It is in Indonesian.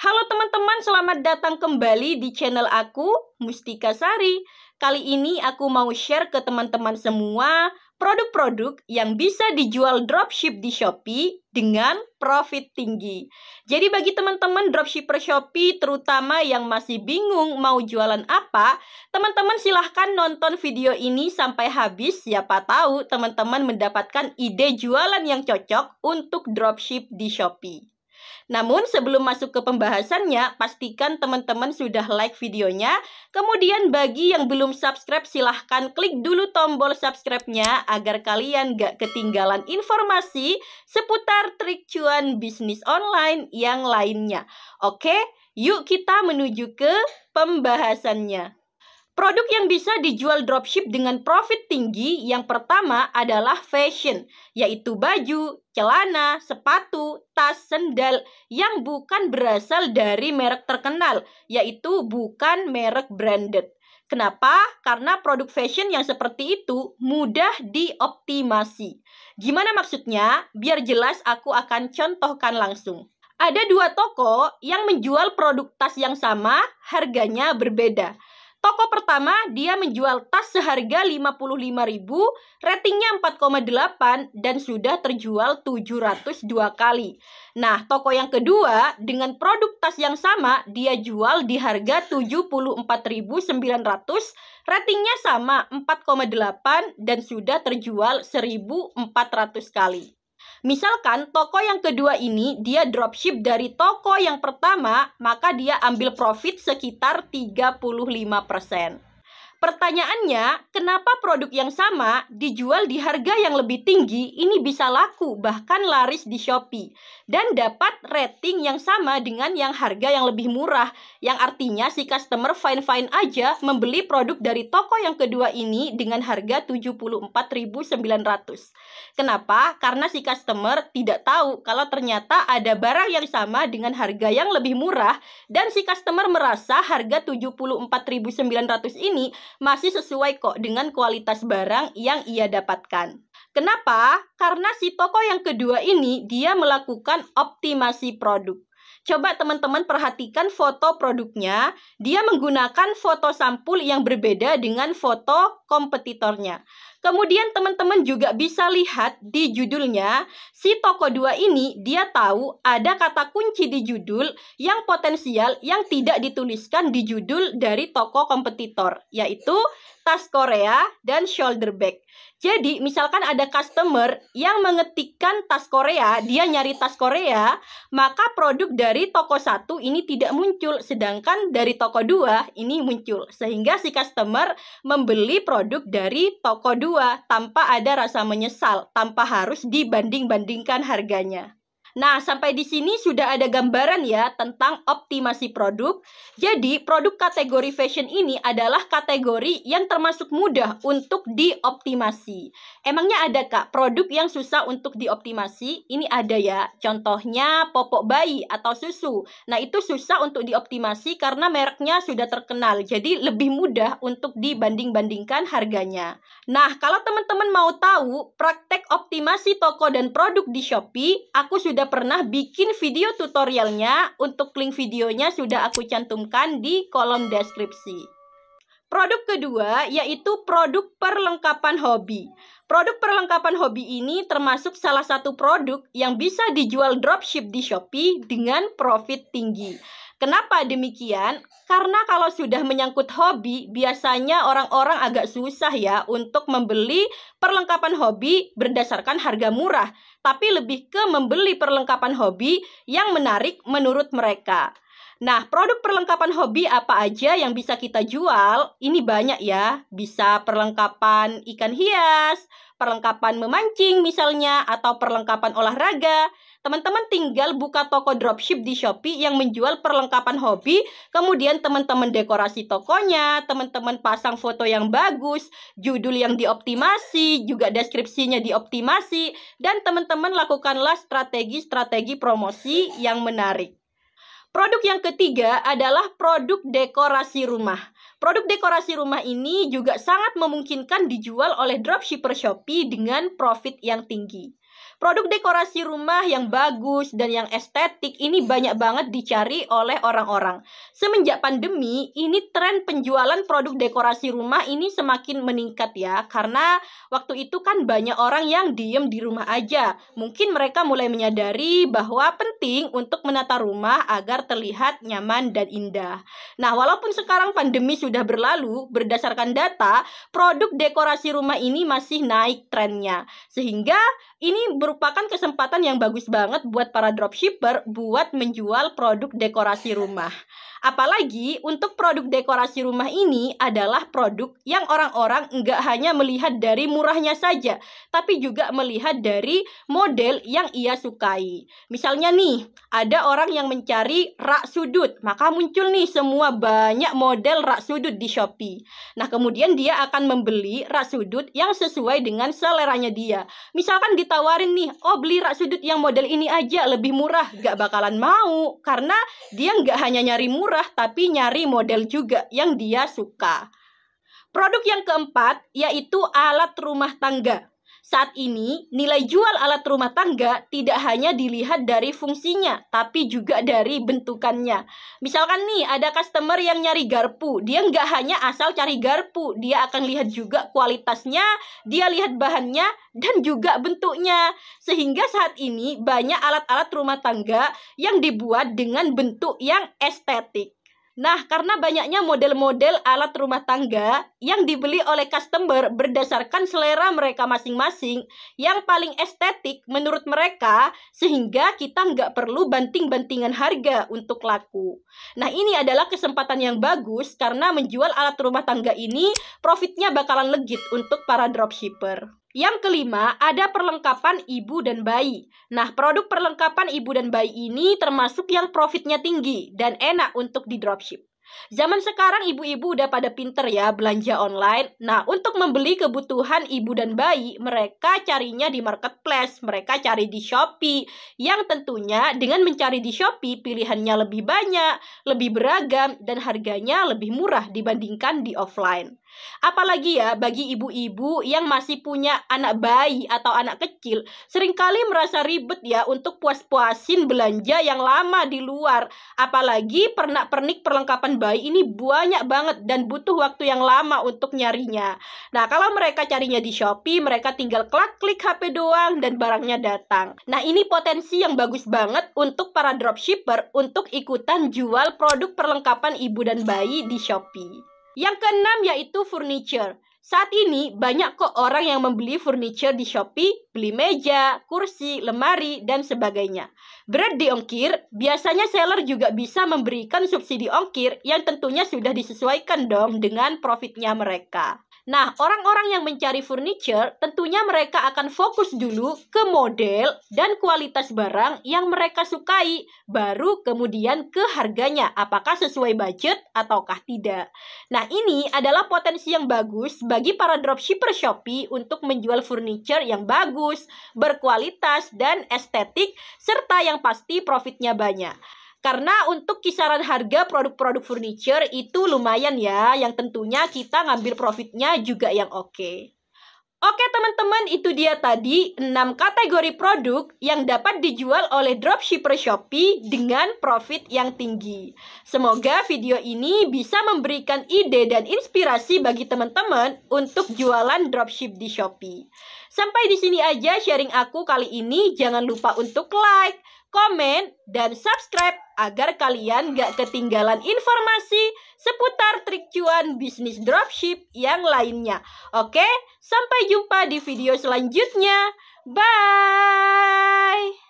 Halo teman-teman, selamat datang kembali di channel aku, Mustika Sari. Kali ini aku mau share ke teman-teman semua produk-produk yang bisa dijual dropship di Shopee dengan profit tinggi. Jadi bagi teman-teman dropshipper Shopee, terutama yang masih bingung mau jualan apa, teman-teman silahkan nonton video ini sampai habis. Siapa tahu teman-teman mendapatkan ide jualan yang cocok untuk dropship di Shopee. Namun sebelum masuk ke pembahasannya, pastikan teman-teman sudah like videonya. Kemudian bagi yang belum subscribe, silahkan klik dulu tombol subscribe-nya agar kalian gak ketinggalan informasi seputar trik cuan bisnis online yang lainnya. Oke, yuk kita menuju ke pembahasannya. Produk yang bisa dijual dropship dengan profit tinggi yang pertama adalah fashion, yaitu baju, celana, sepatu, tas, sendal yang bukan berasal dari merek terkenal, yaitu bukan merek branded. Kenapa? Karena produk fashion yang seperti itu mudah dioptimasi. Gimana maksudnya? Biar jelas aku akan contohkan langsung. Ada dua toko yang menjual produk tas yang sama, harganya berbeda. Toko pertama, dia menjual tas seharga 55.000, ratingnya 4,8 dan sudah terjual 702 kali. Nah, toko yang kedua dengan produk tas yang sama, dia jual di harga 74.900, ratingnya sama 4,8 dan sudah terjual 1.400 kali. Misalkan toko yang kedua ini dia dropship dari toko yang pertama, maka dia ambil profit sekitar 35%. Pertanyaannya, kenapa produk yang sama dijual di harga yang lebih tinggi ini bisa laku bahkan laris di Shopee dan dapat rating yang sama dengan yang harga yang lebih murah, yang artinya si customer fine-fine aja membeli produk dari toko yang kedua ini dengan harga 74.900. Kenapa? Karena si customer tidak tahu kalau ternyata ada barang yang sama dengan harga yang lebih murah dan si customer merasa harga 74.900 ini masih sesuai kok dengan kualitas barang yang ia dapatkan. Kenapa? Karena si toko yang kedua ini dia melakukan optimasi produk. Coba teman-teman perhatikan foto produknya, dia menggunakan foto sampul yang berbeda dengan foto kompetitornya. Kemudian teman-teman juga bisa lihat di judulnya, si toko 2 ini dia tahu ada kata kunci di judul yang potensial yang tidak dituliskan di judul dari toko kompetitor, yaitu tas Korea dan shoulder bag. Jadi misalkan ada customer yang mengetikkan tas Korea, dia nyari tas Korea, maka produk dari toko 1 ini tidak muncul, sedangkan dari toko 2 ini muncul. Sehingga si customer membeli produk dari toko 2 tanpa ada rasa menyesal, tanpa harus dibanding-bandingkan harganya. Nah, sampai di sini sudah ada gambaran ya tentang optimasi produk. Jadi, produk kategori fashion ini adalah kategori yang termasuk mudah untuk dioptimasi. Emangnya ada Kak produk yang susah untuk dioptimasi? Ini ada ya. Contohnya popok bayi atau susu. Nah, itu susah untuk dioptimasi karena mereknya sudah terkenal. Jadi, lebih mudah untuk dibanding-bandingkan harganya. Nah, kalau teman-teman mau tahu praktek optimasi toko dan produk di Shopee, aku sudah pernah bikin video tutorialnya. Untuk link videonya sudah aku cantumkan di kolom deskripsi. Produk kedua yaitu produk perlengkapan hobi. Produk perlengkapan hobi ini termasuk salah satu produk yang bisa dijual dropship di Shopee dengan profit tinggi. Kenapa demikian? Karena kalau sudah menyangkut hobi, biasanya orang-orang agak susah ya untuk membeli perlengkapan hobi berdasarkan harga murah, tapi lebih ke membeli perlengkapan hobi yang menarik menurut mereka. Nah, produk perlengkapan hobi apa aja yang bisa kita jual? Ini banyak ya, bisa perlengkapan ikan hias, perlengkapan memancing misalnya, atau perlengkapan olahraga. Teman-teman tinggal buka toko dropship di Shopee yang menjual perlengkapan hobi, kemudian teman-teman dekorasi tokonya, teman-teman pasang foto yang bagus, judul yang dioptimasi, juga deskripsinya dioptimasi, dan teman-teman lakukanlah strategi-strategi promosi yang menarik. Produk yang ketiga adalah produk dekorasi rumah. Produk dekorasi rumah ini juga sangat memungkinkan dijual oleh dropshipper Shopee dengan profit yang tinggi. Produk dekorasi rumah yang bagus dan yang estetik ini banyak banget dicari oleh orang-orang. Semenjak pandemi, ini tren penjualan produk dekorasi rumah ini semakin meningkat ya. Karena waktu itu kan banyak orang yang diem di rumah aja. Mungkin mereka mulai menyadari bahwa penting untuk menata rumah agar terlihat nyaman dan indah. Nah, walaupun sekarang pandemi sudah berlalu, berdasarkan data, produk dekorasi rumah ini masih naik trennya. Sehingga ini merupakan kesempatan yang bagus banget buat para dropshipper buat menjual produk dekorasi rumah. Apalagi untuk produk dekorasi rumah ini adalah produk yang orang-orang nggak hanya melihat dari murahnya saja, tapi juga melihat dari model yang ia sukai. Misalnya nih, ada orang yang mencari rak sudut, maka muncul nih semua banyak model rak sudut di Shopee. Nah, kemudian dia akan membeli rak sudut yang sesuai dengan seleranya dia. Misalkan ditawarin nih, oh beli rak sudut yang model ini aja lebih murah, gak bakalan mau. Karena dia nggak hanya nyari murah, tapi nyari model juga yang dia suka. Produk yang keempat yaitu alat rumah tangga. Saat ini, nilai jual alat rumah tangga tidak hanya dilihat dari fungsinya, tapi juga dari bentukannya. Misalkan nih, ada customer yang nyari garpu. Dia nggak hanya asal cari garpu, dia akan lihat juga kualitasnya, dia lihat bahannya, dan juga bentuknya. Sehingga saat ini, banyak alat-alat rumah tangga yang dibuat dengan bentuk yang estetik. Nah, karena banyaknya model-model alat rumah tangga yang dibeli oleh customer berdasarkan selera mereka masing-masing yang paling estetik menurut mereka, sehingga kita nggak perlu banting-bantingan harga untuk laku. Nah, ini adalah kesempatan yang bagus karena menjual alat rumah tangga ini profitnya bakalan legit untuk para dropshipper. Yang kelima, ada perlengkapan ibu dan bayi. Nah, produk perlengkapan ibu dan bayi ini termasuk yang profitnya tinggi dan enak untuk di dropship. Zaman sekarang ibu-ibu udah pada pinter ya belanja online. Nah, untuk membeli kebutuhan ibu dan bayi, mereka carinya di marketplace, mereka cari di Shopee. Yang tentunya dengan mencari di Shopee, pilihannya lebih banyak, lebih beragam, dan harganya lebih murah dibandingkan di offline. Apalagi ya bagi ibu-ibu yang masih punya anak bayi atau anak kecil, seringkali merasa ribet ya untuk puas-puasin belanja yang lama di luar. Apalagi pernak-pernik perlengkapan bayi ini banyak banget dan butuh waktu yang lama untuk nyarinya. Nah, kalau mereka carinya di Shopee, mereka tinggal klik HP doang dan barangnya datang. Nah, ini potensi yang bagus banget untuk para dropshipper untuk ikutan jual produk perlengkapan ibu dan bayi di Shopee. Yang keenam yaitu furniture. Saat ini banyak kok orang yang membeli furniture di Shopee, beli meja, kursi, lemari, dan sebagainya. Berat di ongkir, biasanya seller juga bisa memberikan subsidi ongkir yang tentunya sudah disesuaikan dong dengan profitnya mereka. Nah, orang-orang yang mencari furniture, tentunya mereka akan fokus dulu ke model dan kualitas barang yang mereka sukai, baru kemudian ke harganya, apakah sesuai budget ataukah tidak. Nah, ini adalah potensi yang bagus bagi para dropshipper Shopee untuk menjual furniture yang bagus, berkualitas, dan estetik, serta yang pasti profitnya banyak. Karena untuk kisaran harga produk-produk furniture itu lumayan ya, yang tentunya kita ngambil profitnya juga yang oke. Oke teman-teman, itu dia tadi 6 kategori produk yang dapat dijual oleh dropshipper Shopee dengan profit yang tinggi. Semoga video ini bisa memberikan ide dan inspirasi bagi teman-teman untuk jualan dropship di Shopee. Sampai di sini aja sharing aku kali ini. Jangan lupa untuk like, komen, dan subscribe agar kalian gak ketinggalan informasi seputar trik cuan bisnis dropship yang lainnya. Oke, sampai jumpa di video selanjutnya. Bye!